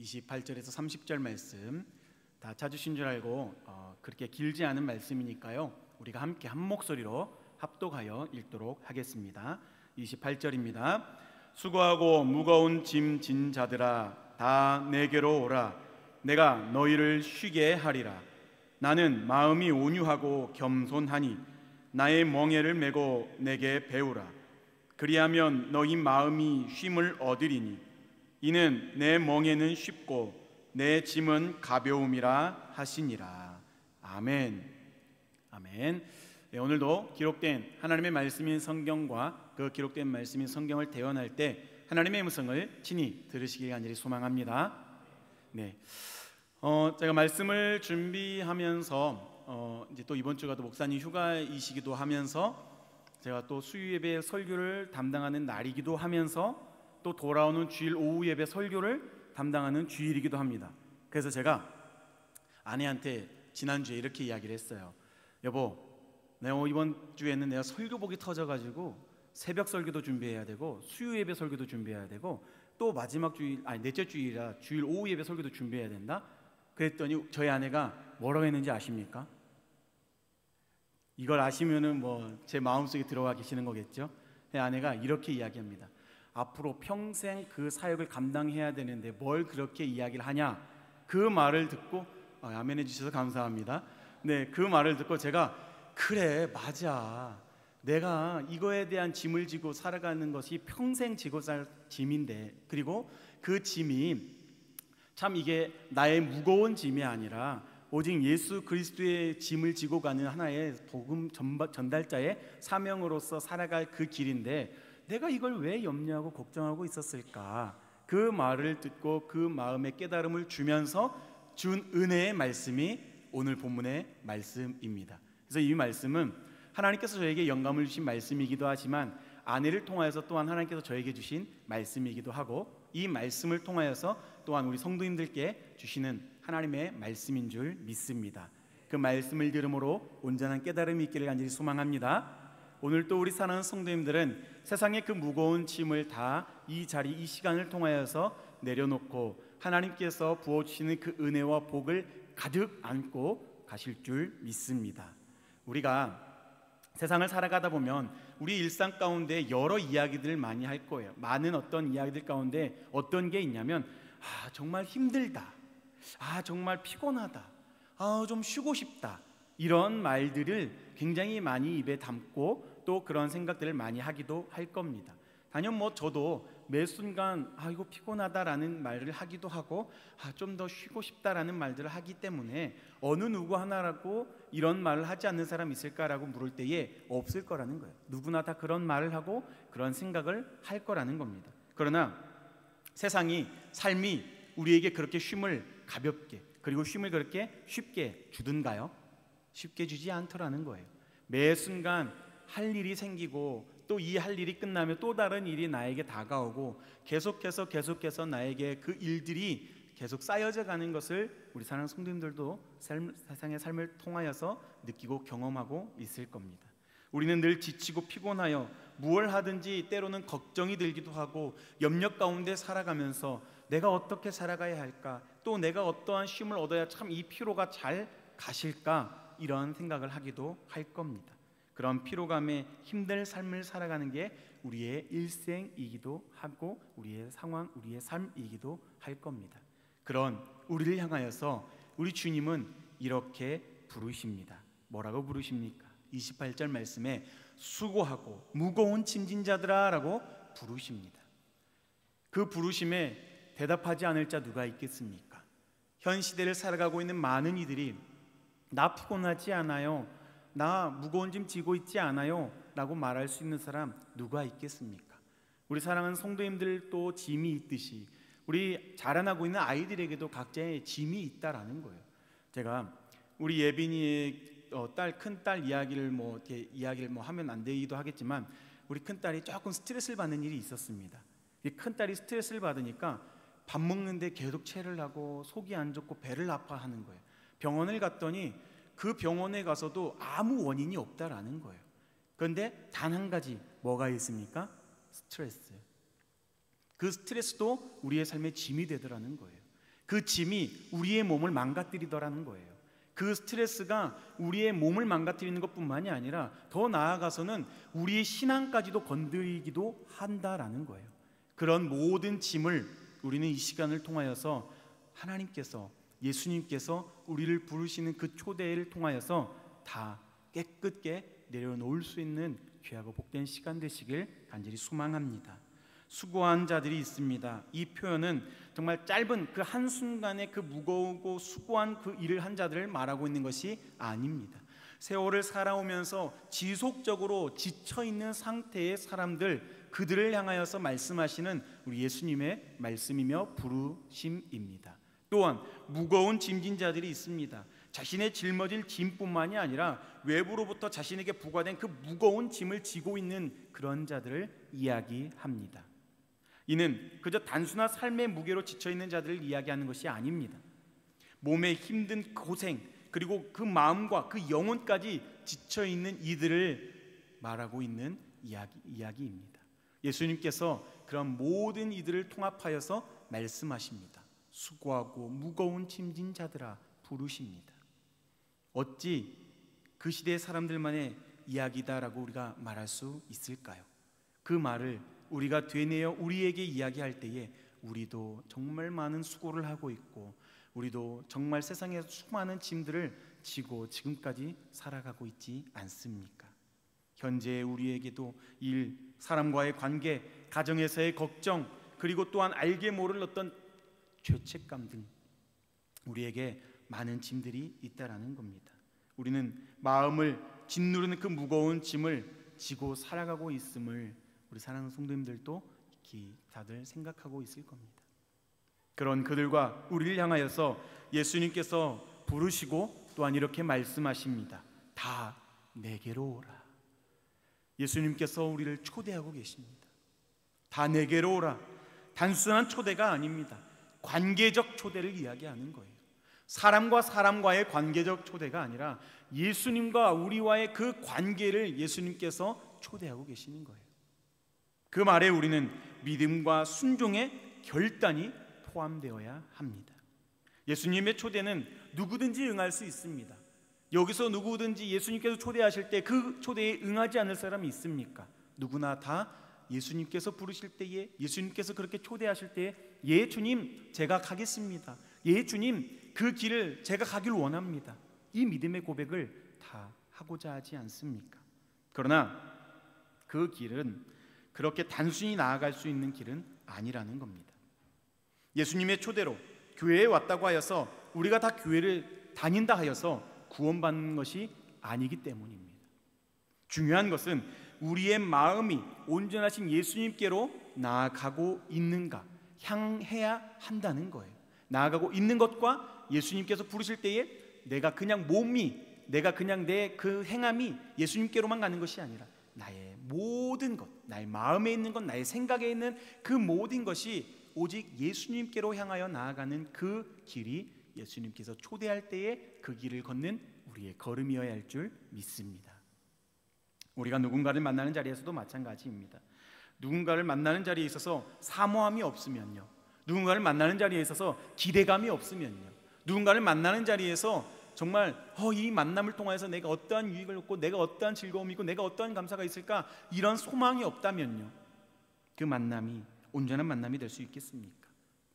28절에서 30절 말씀 다 찾으신 줄 알고 그렇게 길지 않은 말씀이니까요, 우리가 함께 한 목소리로 합독하여 읽도록 하겠습니다. 28절입니다. 수고하고 무거운 짐 진 자들아, 다 내게로 오라. 내가 너희를 쉬게 하리라. 나는 마음이 온유하고 겸손하니 나의 멍에를 메고 내게 배우라. 그리하면 너희 마음이 쉼을 얻으리니 이는 내 멍에는 쉽고 내 짐은 가벼움이라 하시니라. 아멘. 아멘. 네, 오늘도 기록된 하나님의 말씀인 성경과 그 기록된 말씀인 성경을 대언할 때 하나님의 음성을 친히 들으시길 간절히 소망합니다. 네, 제가 말씀을 준비하면서 이제 또 이번 주가 또 목사님 휴가이시기도 하면서 제가 또 수요 예배 설교를 담당하는 날이기도 하면서 또 돌아오는 주일 오후 예배 설교를 담당하는 주일이기도 합니다. 그래서 제가 아내한테 지난주에 이렇게 이야기를 했어요. 여보, 내가 이번 주에는 내가 설교복이 터져가지고 새벽 설교도 준비해야 되고 수요 예배 설교도 준비해야 되고 또 마지막 주일, 넷째 주일이라 주일 오후 예배 설교도 준비해야 된다. 그랬더니 저희 아내가 뭐라고 했는지 아십니까? 이걸 아시면은 뭐 제 마음속에 들어와 계시는 거겠죠. 아내가 이렇게 이야기합니다. 앞으로 평생 그 사역을 감당해야 되는데 뭘 그렇게 이야기를 하냐. 그 말을 듣고 아멘해 주셔서 감사합니다. 네, 그 말을 듣고 제가 그래, 맞아. 내가 이거에 대한 짐을 지고 살아가는 것이 평생 지고 살 짐인데, 그리고 그 짐이 참 이게 나의 무거운 짐이 아니라 오직 예수 그리스도의 짐을 지고 가는 하나의 복음 전달자의 사명으로서 살아갈 그 길인데 내가 이걸 왜 염려하고 걱정하고 있었을까? 그 말을 듣고 그 마음의 깨달음을 주면서 준 은혜의 말씀이 오늘 본문의 말씀입니다. 그래서 이 말씀은 하나님께서 저에게 영감을 주신 말씀이기도 하지만 아내를 통하여서 또한 하나님께서 저에게 주신 말씀이기도 하고 이 말씀을 통하여서 또한 우리 성도님들께 주시는 하나님의 말씀인 줄 믿습니다. 그 말씀을 들음으로 온전한 깨달음이 있기를 간절히 소망합니다. 오늘 또 우리 사랑하는 성도님들은 세상의 그 무거운 짐을 다 이 자리, 이 시간을 통하여서 내려놓고 하나님께서 부어주시는 그 은혜와 복을 가득 안고 가실 줄 믿습니다. 우리가 세상을 살아가다 보면 우리 일상 가운데 여러 이야기들을 많이 할 거예요. 많은 어떤 이야기들 가운데 어떤 게 있냐면 정말 힘들다, 정말 피곤하다, 좀 쉬고 싶다, 이런 말들을 굉장히 많이 입에 담고 또 그런 생각들을 많이 하기도 할 겁니다. 단연 저도 매 순간 이거 피곤하다라는 말을 하기도 하고 좀 더 쉬고 싶다라는 말들을 하기 때문에 어느 누구 하나라고 이런 말을 하지 않는 사람 있을까라고 물을 때에 없을 거라는 거예요. 누구나 다 그런 말을 하고 그런 생각을 할 거라는 겁니다. 그러나 세상이, 삶이 우리에게 그렇게 쉼을 가볍게 그리고 쉼을 그렇게 쉽게 주든가요? 쉽게 주지 않더라는 거예요. 매 순간 할 일이 생기고 또 이 할 일이 끝나면 또 다른 일이 나에게 다가오고 계속해서 나에게 그 일들이 계속 쌓여져 가는 것을 우리 사랑하는 성도님들도 세상의 삶을 통하여서 느끼고 경험하고 있을 겁니다. 우리는 늘 지치고 피곤하여 무엇을 하든지 때로는 걱정이 들기도 하고 염려 가운데 살아가면서 내가 어떻게 살아가야 할까, 또 내가 어떠한 쉼을 얻어야 참 이 피로가 잘 가실까, 이런 생각을 하기도 할 겁니다. 그런 피로감에 힘든 삶을 살아가는 게 우리의 일생이기도 하고 우리의 상황, 우리의 삶이기도 할 겁니다. 그런 우리를 향하여서 우리 주님은 이렇게 부르십니다. 뭐라고 부르십니까? 28절 말씀에 수고하고 무거운 짐진 자들아 라고 부르십니다. 그 부르심에 대답하지 않을 자 누가 있겠습니까? 현 시대를 살아가고 있는 많은 이들이 나 피곤하지 않아요, 나 무거운 짐 지고 있지 않아요 라고 말할 수 있는 사람 누가 있겠습니까? 우리 사랑하는 성도님들도 짐이 있듯이 우리 자라나고 있는 아이들에게도 각자의 짐이 있다라는 거예요. 제가 우리 예빈이의 큰딸 이야기를 이렇게 이야기를 하면 안 되기도 하겠지만 우리 큰딸이 조금 스트레스를 받는 일이 있었습니다. 이 큰딸이 스트레스를 받으니까 밥 먹는데 계속 체를 하고 속이 안 좋고 배를 아파하는 거예요. 병원을 갔더니 그 병원에 가서도 아무 원인이 없다라는 거예요. 그런데 단 한 가지 뭐가 있습니까? 스트레스. 그 스트레스도 우리의 삶의 짐이 되더라는 거예요. 그 짐이 우리의 몸을 망가뜨리더라는 거예요. 그 스트레스가 우리의 몸을 망가뜨리는 것뿐만이 아니라 더 나아가서는 우리의 신앙까지도 건드리기도 한다라는 거예요. 그런 모든 짐을 우리는 이 시간을 통하여서 하나님께서, 예수님께서 우리를 부르시는 그 초대를 통하여서 다 깨끗게 내려놓을 수 있는 귀하고 복된 시간 되시길 간절히 소망합니다. 수고한 자들이 있습니다. 이 표현은 정말 짧은 그 한순간에 그 무거우고 수고한 그 일을 한 자들을 말하고 있는 것이 아닙니다. 세월을 살아오면서 지속적으로 지쳐있는 상태의 사람들, 그들을 향하여서 말씀하시는 우리 예수님의 말씀이며 부르심입니다. 또한 무거운 짐진 자들이 있습니다. 자신의 짊어질 짐뿐만이 아니라 외부로부터 자신에게 부과된 그 무거운 짐을 지고 있는 그런 자들을 이야기합니다. 이는 그저 단순한 삶의 무게로 지쳐있는 자들을 이야기하는 것이 아닙니다. 몸의 힘든 고생, 그리고 그 마음과 그 영혼까지 지쳐있는 이들을 말하고 있는 이야기입니다. 예수님께서 그런 모든 이들을 통합하여서 말씀하십니다. 수고하고 무거운 짐진 자들아 부르십니다. 어찌 그 시대의 사람들만의 이야기다라고 우리가 말할 수 있을까요? 그 말을 우리가 되뇌어 우리에게 이야기할 때에 우리도 정말 많은 수고를 하고 있고, 우리도 정말 세상에서 수많은 짐들을 지고 지금까지 살아가고 있지 않습니까? 현재 우리에게도 일, 사람과의 관계, 가정에서의 걱정, 그리고 또한 알게 모를 어떤 죄책감 등 우리에게 많은 짐들이 있다라는 겁니다. 우리는 마음을 짓누르는 그 무거운 짐을 지고 살아가고 있음을 우리 사랑하는 성도님들도 다들 생각하고 있을 겁니다. 그런 그들과 우리를 향하여서 예수님께서 부르시고 또한 이렇게 말씀하십니다. 다 내게로 오라. 예수님께서 우리를 초대하고 계십니다. 다 내게로 오라. 단순한 초대가 아닙니다. 관계적 초대를 이야기하는 거예요. 사람과 사람과의 관계적 초대가 아니라 예수님과 우리와의 그 관계를 예수님께서 초대하고 계시는 거예요. 그 말에 우리는 믿음과 순종의 결단이 포함되어야 합니다. 예수님의 초대는 누구든지 응할 수 있습니다. 여기서 누구든지 예수님께서 초대하실 때 그 초대에 응하지 않을 사람이 있습니까? 누구나 다 예수님께서 부르실 때에, 예수님께서 그렇게 초대하실 때에 예 주님 제가 가겠습니다. 예 주님 그 길을 제가 가길 원합니다. 이 믿음의 고백을 다 하고자 하지 않습니까? 그러나 그 길은 그렇게 단순히 나아갈 수 있는 길은 아니라는 겁니다. 예수님의 초대로 교회에 왔다고 하여서 우리가 다 교회를 다닌다 하여서 구원받는 것이 아니기 때문입니다. 중요한 것은 우리의 마음이 온전하신 예수님께로 나아가고 있는가, 향해야 한다는 거예요. 나아가고 있는 것과 예수님께서 부르실 때에 내가 그냥 내가 그냥 내 그 행함이 예수님께로만 가는 것이 아니라 나의 모든 것, 나의 마음에 있는 것, 나의 생각에 있는 그 모든 것이 오직 예수님께로 향하여 나아가는 그 길이 예수님께서 초대할 때에 그 길을 걷는 우리의 걸음이어야 할 줄 믿습니다. 우리가 누군가를 만나는 자리에서도 마찬가지입니다. 누군가를 만나는 자리에 있어서 사모함이 없으면요, 누군가를 만나는 자리에 있어서 기대감이 없으면요, 누군가를 만나는 자리에서 정말 이 만남을 통해서 내가 어떠한 유익을 얻고 내가 어떠한 즐거움이 있고 내가 어떠한 감사가 있을까, 이런 소망이 없다면요, 그 만남이 온전한 만남이 될 수 있겠습니까?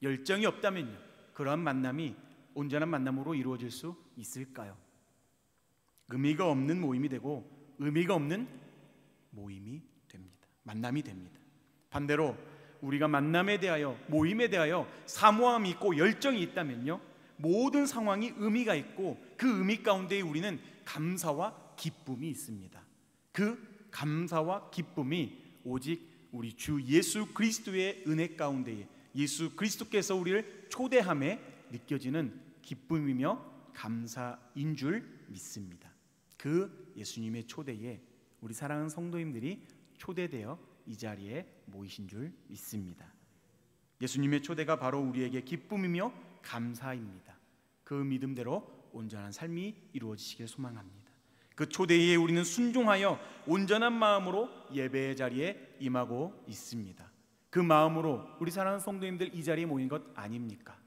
열정이 없다면요, 그러한 만남이 온전한 만남으로 이루어질 수 있을까요? 의미가 없는 모임이 되고 의미가 없는 모임이 됩니다. 만남이 됩니다. 반대로 우리가 만남에 대하여, 모임에 대하여 사모함이 있고 열정이 있다면요, 모든 상황이 의미가 있고 그 의미 가운데에 우리는 감사와 기쁨이 있습니다. 그 감사와 기쁨이 오직 우리 주 예수 그리스도의 은혜 가운데에 예수 그리스도께서 우리를 초대함에 느껴지는 기쁨이며 감사인 줄 믿습니다. 그 예수님의 초대에 우리 사랑하는 성도님들이 초대되어 이 자리에 모이신 줄 믿습니다. 예수님의 초대가 바로 우리에게 기쁨이며 감사입니다. 그 믿음대로 온전한 삶이 이루어지시길 소망합니다. 그 초대에 우리는 순종하여 온전한 마음으로 예배의 자리에 임하고 있습니다. 그 마음으로 우리 사랑하는 성도님들 이 자리에 모인 것 아닙니까?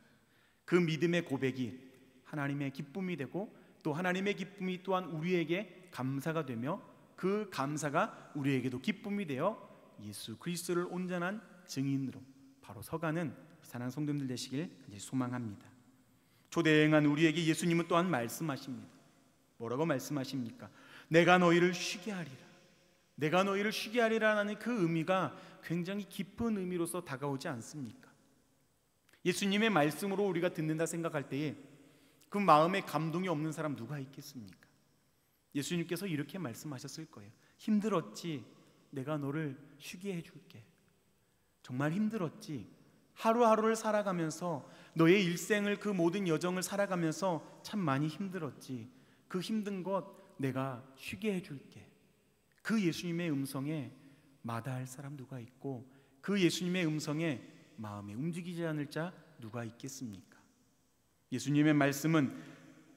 그 믿음의 고백이 하나님의 기쁨이 되고 또 하나님의 기쁨이 또한 우리에게 감사가 되며 그 감사가 우리에게도 기쁨이 되어 예수 그리스도를 온전한 증인으로 바로 서가는 사랑하는 성도님들 되시길 소망합니다. 초대행한 우리에게 예수님은 또한 말씀하십니다. 뭐라고 말씀하십니까? 내가 너희를 쉬게 하리라. 내가 너희를 쉬게 하리라는 그 의미가 굉장히 깊은 의미로서 다가오지 않습니까? 예수님의 말씀으로 우리가 듣는다 생각할 때에 그 마음에 감동이 없는 사람 누가 있겠습니까? 예수님께서 이렇게 말씀하셨을 거예요. 힘들었지? 내가 너를 쉬게 해줄게. 정말 힘들었지? 하루하루를 살아가면서 너의 일생을 그 모든 여정을 살아가면서 참 많이 힘들었지? 그 힘든 것 내가 쉬게 해줄게. 그 예수님의 음성에 마다할 사람 누가 있고 그 예수님의 음성에 마음에 움직이지 않을 자 누가 있겠습니까? 예수님의 말씀은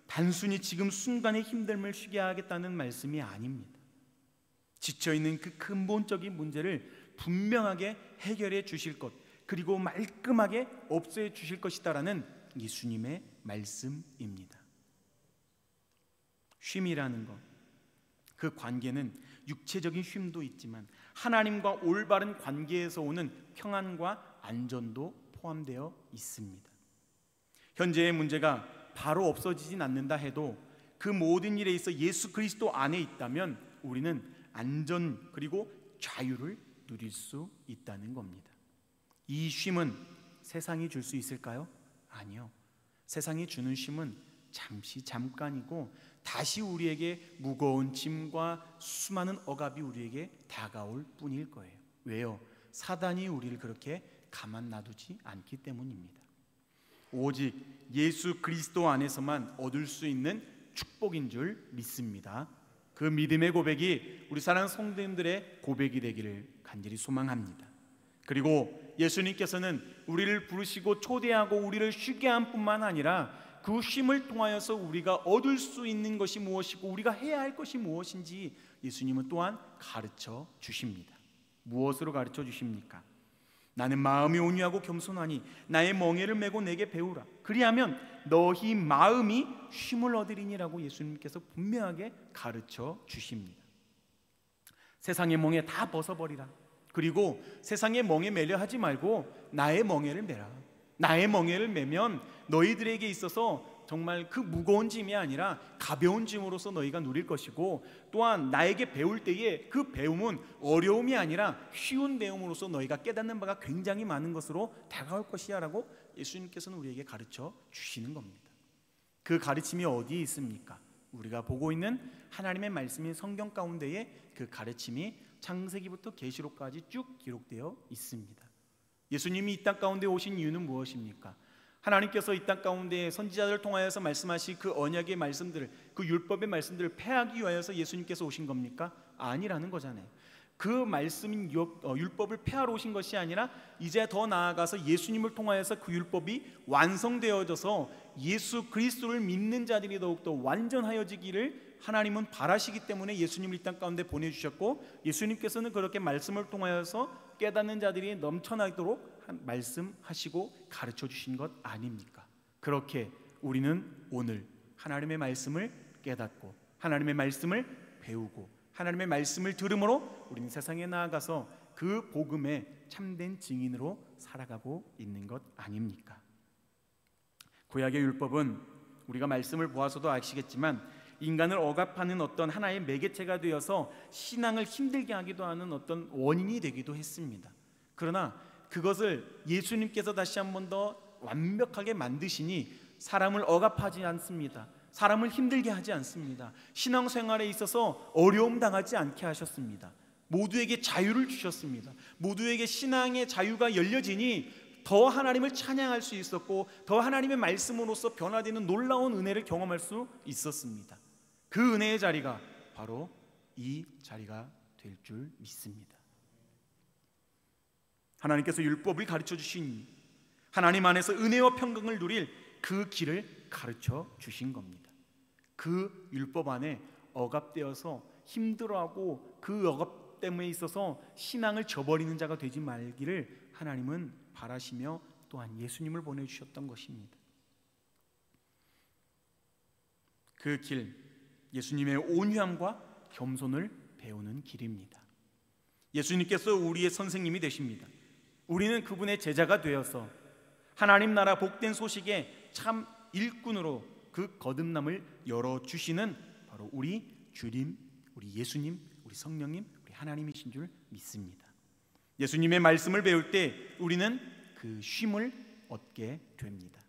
단순히 지금 순간의 힘듦을 쉬게 하겠다는 말씀이 아닙니다. 지쳐있는 그 근본적인 문제를 분명하게 해결해 주실 것, 그리고 말끔하게 없애 주실 것이다라는 예수님의 말씀입니다. 쉼이라는 것, 그 관계는 육체적인 쉼도 있지만 하나님과 올바른 관계에서 오는 평안과 안전도 포함되어 있습니다. 현재의 문제가 바로 없어지진 않는다 해도 그 모든 일에 있어 예수 그리스도 안에 있다면 우리는 안전 그리고 자유를 누릴 수 있다는 겁니다. 이 쉼은 세상이 줄 수 있을까요? 아니요. 세상이 주는 쉼은 잠깐이고 다시 우리에게 무거운 짐과 수많은 억압이 우리에게 다가올 뿐일 거예요. 왜요? 사단이 우리를 그렇게 가만 놔두지 않기 때문입니다. 오직 예수 그리스도 안에서만 얻을 수 있는 축복인 줄 믿습니다. 그 믿음의 고백이 우리 사랑하는 성도님들의 고백이 되기를 간절히 소망합니다. 그리고 예수님께서는 우리를 부르시고 초대하고 우리를 쉬게 한 뿐만 아니라 그 쉼을 통하여서 우리가 얻을 수 있는 것이 무엇이고 우리가 해야 할 것이 무엇인지 예수님은 또한 가르쳐 주십니다. 무엇으로 가르쳐 주십니까? 나는 마음이 온유하고 겸손하니 나의 멍에를 메고 내게 배우라. 그리하면 너희 마음이 쉼을 얻으리니라고 예수님께서 분명하게 가르쳐 주십니다. 세상의 멍에 다 벗어버리라. 그리고 세상의 멍에 매려 하지 말고 나의 멍에를 매라. 나의 멍에를 매면 너희들에게 있어서 정말 그 무거운 짐이 아니라 가벼운 짐으로서 너희가 누릴 것이고, 또한 나에게 배울 때에 그 배움은 어려움이 아니라 쉬운 배움으로서 너희가 깨닫는 바가 굉장히 많은 것으로 다가올 것이야 라고 예수님께서는 우리에게 가르쳐 주시는 겁니다. 그 가르침이 어디에 있습니까? 우리가 보고 있는 하나님의 말씀인 성경 가운데에 그 가르침이 창세기부터 계시록까지 쭉 기록되어 있습니다. 예수님이 이 땅 가운데 오신 이유는 무엇입니까? 하나님께서 이 땅 가운데 선지자들을 통하여서 말씀하신 그 언약의 말씀들을, 그 율법의 말씀들을 폐하기 위하여서 예수님께서 오신 겁니까? 아니라는 거잖아요. 그 말씀인 율법을 폐하러 오신 것이 아니라 이제 더 나아가서 예수님을 통하여서 그 율법이 완성되어져서 예수 그리스도를 믿는 자들이 더욱더 완전하여지기를 하나님은 바라시기 때문에 예수님을 이 땅 가운데 보내주셨고, 예수님께서는 그렇게 말씀을 통하여서 깨닫는 자들이 넘쳐나도록 말씀하시고 가르쳐 주신 것 아닙니까? 그렇게 우리는 오늘 하나님의 말씀을 깨닫고 하나님의 말씀을 배우고 하나님의 말씀을 들음으로 우리는 세상에 나아가서 그 복음의 참된 증인으로 살아가고 있는 것 아닙니까? 구약의 율법은 우리가 말씀을 보아서도 아시겠지만 인간을 억압하는 어떤 하나의 매개체가 되어서 신앙을 힘들게 하기도 하는 어떤 원인이 되기도 했습니다. 그러나 그것을 예수님께서 다시 한 번 더 완벽하게 만드시니 사람을 억압하지 않습니다. 사람을 힘들게 하지 않습니다. 신앙생활에 있어서 어려움 당하지 않게 하셨습니다. 모두에게 자유를 주셨습니다. 모두에게 신앙의 자유가 열려지니 더 하나님을 찬양할 수 있었고 더 하나님의 말씀으로서 변화되는 놀라운 은혜를 경험할 수 있었습니다. 그 은혜의 자리가 바로 이 자리가 될 줄 믿습니다. 하나님께서 율법을 가르쳐 주신 하나님 안에서 은혜와 평강을 누릴 그 길을 가르쳐 주신 겁니다. 그 율법 안에 억압되어서 힘들어하고 그 억압 때문에 있어서 신앙을 저버리는 자가 되지 말기를 하나님은 바라시며 또한 예수님을 보내주셨던 것입니다. 그 길, 예수님의 온유함과 겸손을 배우는 길입니다. 예수님께서 우리의 선생님이 되십니다. 우리는 그분의 제자가 되어서 하나님 나라 복된 소식의 참 일꾼으로 그 거듭남을 열어주시는 바로 우리 주님, 우리 예수님, 우리 성령님, 우리 하나님이신 줄 믿습니다. 예수님의 말씀을 배울 때 우리는 그 쉼을 얻게 됩니다.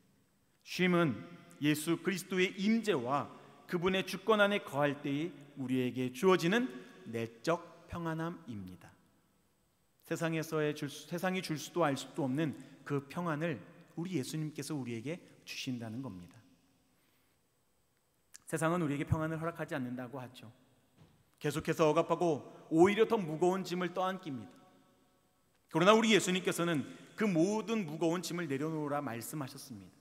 쉼은 예수 그리스도의 임재와 그분의 주권 안에 거할 때에 우리에게 주어지는 내적 평안함입니다. 세상이 줄 수도 알 수도 없는 그 평안을 우리 예수님께서 우리에게 주신다는 겁니다. 세상은 우리에게 평안을 허락하지 않는다고 하죠. 계속해서 억압하고 오히려 더 무거운 짐을 떠안깁니다. 그러나 우리 예수님께서는 그 모든 무거운 짐을 내려놓으라 말씀하셨습니다.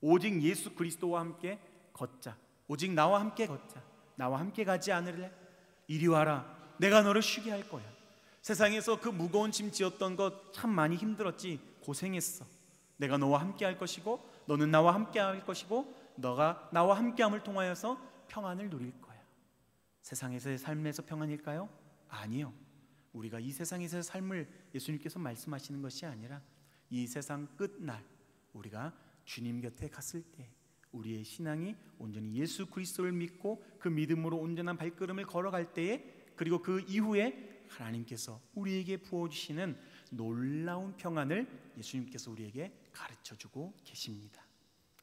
오직 예수 그리스도와 함께 걷자. 오직 나와 함께 걷자. 나와 함께 가지 않으래? 이리 와라. 내가 너를 쉬게 할 거야. 세상에서 그 무거운 짐 지었던 것 참 많이 힘들었지. 고생했어. 내가 너와 함께 할 것이고 너는 나와 함께 할 것이고 너가 나와 함께함을 통하여서 평안을 누릴 거야. 세상에서의 삶에서 평안일까요? 아니요. 우리가 이 세상에서의 삶을 예수님께서 말씀하시는 것이 아니라 이 세상 끝날 우리가 주님 곁에 갔을 때 우리의 신앙이 온전히 예수 그리스도를 믿고 그 믿음으로 온전한 발걸음을 걸어갈 때에, 그리고 그 이후에 하나님께서 우리에게 부어주시는 놀라운 평안을 예수님께서 우리에게 가르쳐주고 계십니다.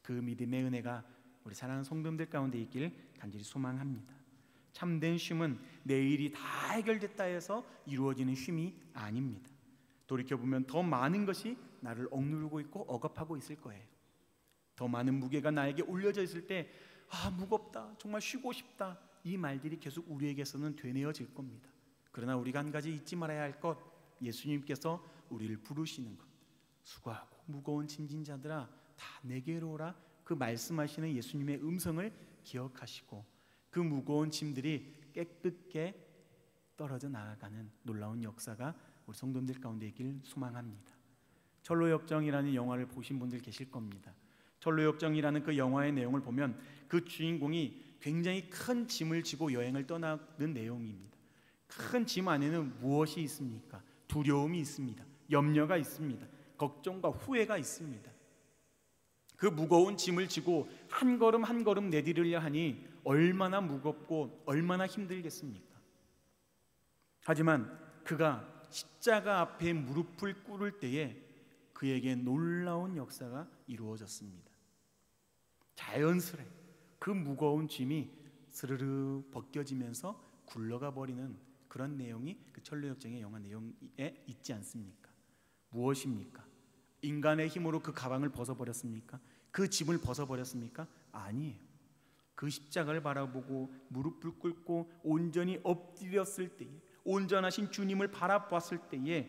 그 믿음의 은혜가 우리 사랑하는 성도님들 가운데 있길 간절히 소망합니다. 참된 쉼은 내일이 다 해결됐다 해서 이루어지는 쉼이 아닙니다. 돌이켜보면 더 많은 것이 나를 억누르고 있고 억압하고 있을 거예요. 더 많은 무게가 나에게 올려져 있을 때 무겁다, 정말 쉬고 싶다, 이 말들이 계속 우리에게서는 되뇌어질 겁니다. 그러나 우리가 한 가지 잊지 말아야 할 것, 예수님께서 우리를 부르시는 것, 수고하고 무거운 짐진 자들아 다 내게로 오라, 그 말씀하시는 예수님의 음성을 기억하시고 그 무거운 짐들이 깨끗게 떨어져 나아가는 놀라운 역사가 우리 성도님들 가운데 있길 소망합니다. 철로역정이라는 영화를 보신 분들 계실 겁니다. 철로역정이라는 그 영화의 내용을 보면 그 주인공이 굉장히 큰 짐을 지고 여행을 떠나는 내용입니다. 큰 짐 안에는 무엇이 있습니까? 두려움이 있습니다. 염려가 있습니다. 걱정과 후회가 있습니다. 그 무거운 짐을 지고 한 걸음 한 걸음 내디르려 하니 얼마나 무겁고 얼마나 힘들겠습니까? 하지만 그가 십자가 앞에 무릎을 꿇을 때에 그에게 놀라운 역사가 이루어졌습니다. 자연스레 그 무거운 짐이 스르르 벗겨지면서 굴러가 버리는 그런 내용이 그 철로역정의 영화 내용에 있지 않습니까? 무엇입니까? 인간의 힘으로 그 가방을 벗어버렸습니까? 그 짐을 벗어버렸습니까? 아니에요. 그 십자가를 바라보고 무릎을 꿇고 온전히 엎드렸을 때에, 온전하신 주님을 바라봤을 때에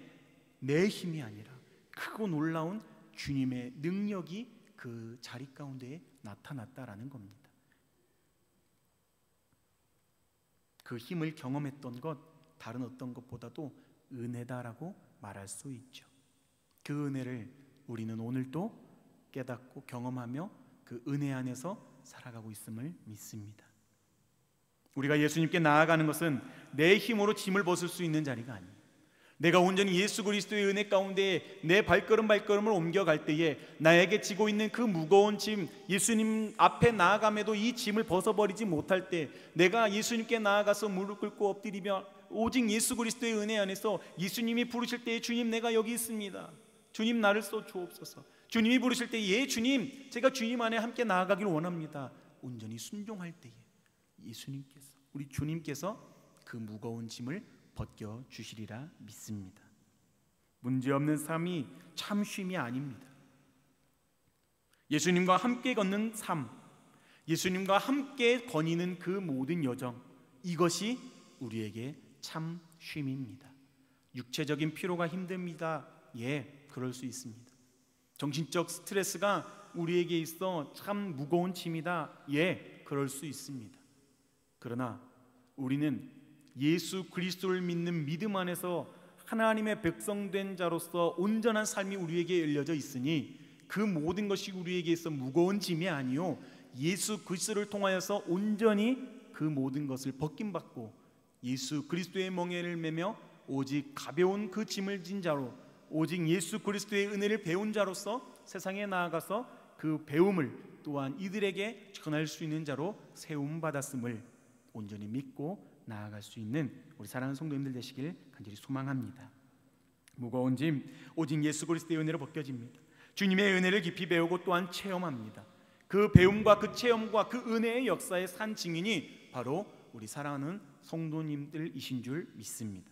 내 힘이 아니라 크고 놀라운 주님의 능력이 그 자리 가운데에 나타났다라는 겁니다. 그 힘을 경험했던 것, 다른 어떤 것보다도 은혜다라고 말할 수 있죠. 그 은혜를 우리는 오늘도 깨닫고 경험하며 그 은혜 안에서 살아가고 있음을 믿습니다. 우리가 예수님께 나아가는 것은 내 힘으로 짐을 벗을 수 있는 자리가 아니에요. 내가 온전히 예수 그리스도의 은혜 가운데 내 발걸음을 옮겨갈 때에 나에게 지고 있는 그 무거운 짐, 예수님 앞에 나아감에도 이 짐을 벗어버리지 못할 때, 내가 예수님께 나아가서 무릎 꿇고 엎드리며 오직 예수 그리스도의 은혜 안에서 예수님이 부르실 때에 주님 내가 여기 있습니다, 주님 나를 써 주옵소서, 주님이 부르실 때에 예 주님 제가 주님 안에 함께 나아가기를 원합니다, 온전히 순종할 때에 예수님께서, 우리 주님께서 그 무거운 짐을 벗겨주시리라 믿습니다. 문제없는 삶이 참 쉼이 아닙니다. 예수님과 함께 걷는 삶, 예수님과 함께 거니는 그 모든 여정, 이것이 우리에게 참 쉼입니다. 육체적인 피로가 힘듭니다. 예, 그럴 수 있습니다. 정신적 스트레스가 우리에게 있어 참 무거운 짐이다. 예, 그럴 수 있습니다. 그러나 우리는 예수 그리스도를 믿는 믿음 안에서 하나님의 백성된 자로서 온전한 삶이 우리에게 열려져 있으니 그 모든 것이 우리에게 있어 무거운 짐이 아니요 예수 그리스도를 통하여서 온전히 그 모든 것을 벗김받고 예수 그리스도의 멍에를 매며 오직 가벼운 그 짐을 진 자로, 오직 예수 그리스도의 은혜를 배운 자로서 세상에 나아가서 그 배움을 또한 이들에게 전할 수 있는 자로 세움 받았음을 온전히 믿고 나아갈 수 있는 우리 사랑하는 성도님들 되시길 간절히 소망합니다. 무거운 짐 오직 예수 그리스도의 은혜로 벗겨집니다. 주님의 은혜를 깊이 배우고 또한 체험합니다. 그 배움과 그 체험과 그 은혜의 역사의 산 증인이 바로 우리 사랑하는 성도님들이신 줄 믿습니다.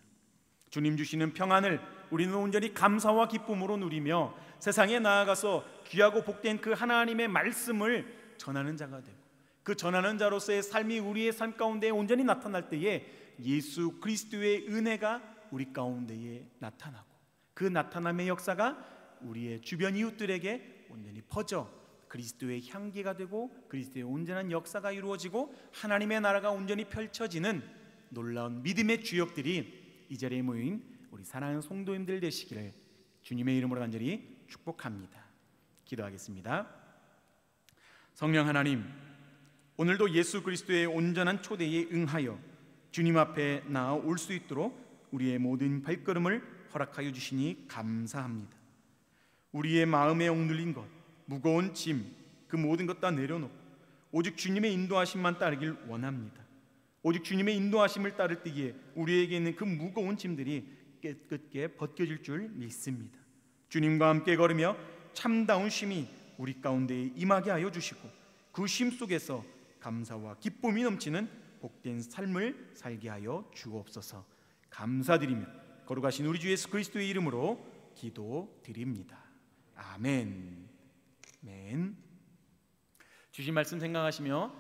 주님 주시는 평안을 우리는 온전히 감사와 기쁨으로 누리며 세상에 나아가서 귀하고 복된 그 하나님의 말씀을 전하는 자가 되고, 그 전하는 자로서의 삶이 우리의 삶 가운데 온전히 나타날 때에 예수 그리스도의 은혜가 우리 가운데에 나타나고, 그 나타남의 역사가 우리의 주변 이웃들에게 온전히 퍼져 그리스도의 향기가 되고 그리스도의 온전한 역사가 이루어지고 하나님의 나라가 온전히 펼쳐지는 놀라운 믿음의 주역들이 이 자리에 모인 우리 사랑하는 성도님들 되시기를 주님의 이름으로 간절히 축복합니다. 기도하겠습니다. 성령 하나님, 오늘도 예수 그리스도의 온전한 초대에 응하여 주님 앞에 나아올 수 있도록 우리의 모든 발걸음을 허락하여 주시니 감사합니다. 우리의 마음에 억눌린 것, 무거운 짐, 그 모든 것 다 내려놓고 오직 주님의 인도하심만 따르길 원합니다. 오직 주님의 인도하심을 따를 때에 우리에게 있는 그 무거운 짐들이 깨끗게 벗겨질 줄 믿습니다. 주님과 함께 걸으며 참다운 쉼이 우리 가운데 임하게 하여 주시고 그 쉼 속에서 감사와 기쁨이 넘치는 복된 삶을 살게 하여 주옵소서. 감사드리며 거룩하신 우리 주 예수 그리스도의 이름으로 기도드립니다. 아멘. 주신 말씀 생각하시며